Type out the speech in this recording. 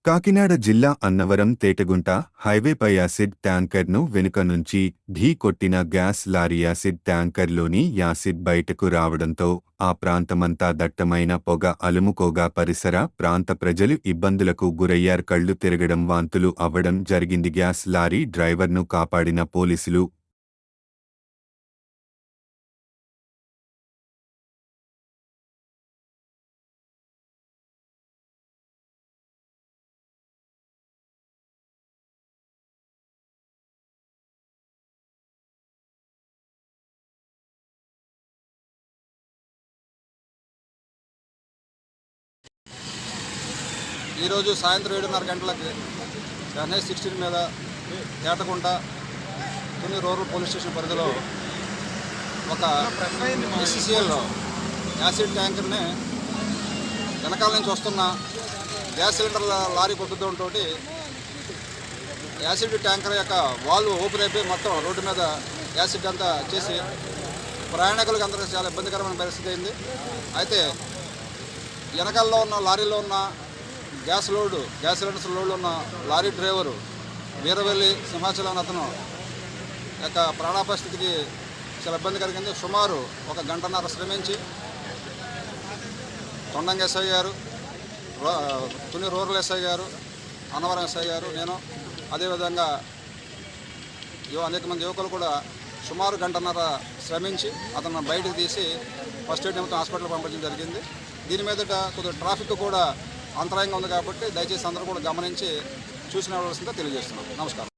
కాకినాడ జిల్లా అన్నవరం తేటగుంట హైవేపై యాసిడ్ ట్యాంకర్ను వెనుక నుంచి ఢీ కొట్టిన గ్యాస్ లారీ యాసిడ్ ట్యాంకర్లోని యాసిడ్ బయటకు రావడంతో ఆ ప్రాంతమంతా దట్టమైన పొగ అలుముకోగా పరిసర ప్రాంత ప్రజలు ఇబ్బందులకు గురయ్యారు. కళ్లు తిరగడం, వాంతులు అవ్వడం జరిగింది. గ్యాస్ లారీ డ్రైవర్ను కాపాడిన పోలీసులు. ఈరోజు సాయంత్రం 7:30 గంటలకి NH-16 మీద Tetagunta Tuni rural police station పరిధిలో ఒక SCCL యాసిడ్ ట్యాంకర్ని వెనకాల నుంచి వస్తున్న గ్యాస్ సిలిండర్ లారీ కొట్టుడంతో యాసిడ్ ట్యాంకర్ యొక్క వాల్వ్ ఓపెన్ అయిపోయి మొత్తం రోడ్డు మీద యాసిడ్ అంతా చేసి ప్రయాణికులకు అందరికీ చాలా ఇబ్బందికరమైన పరిస్థితి అయింది. అయితే వెనకాలలో ఉన్న లారీలో ఉన్న గ్యాస్ సిలిండర్స్ లోడ్లో ఉన్న లారీ డ్రైవరు వీరవెల్లి సింహాచలం అతను యొక్క ప్రాణాపాయ స్థితికి చాలా ఇబ్బంది కలిగింది. సుమారు 1 గంటన్నర శ్రమించి తొండంగ ఎస్ఐ గారు, తుని రూరల్ ఎస్ఐ గారు, అన్నవరం ఎస్ఐ గారు, నేను అదేవిధంగా అనేక మంది యువకులు కూడా సుమారు 1 గంటన్నర శ్రమించి అతను బయటకు తీసి ఫస్ట్ ఎయిడ్ నిమిత్తం హాస్పిటల్కి పంపించడం జరిగింది. దీని మీదట కొద్దిగా ట్రాఫిక్ కూడా అంతరాయంగా ఉంది కాబట్టి దయచేసి అందరూ కూడా గమనించి చూసిన తెలియజేస్తున్నాం. నమస్కారం.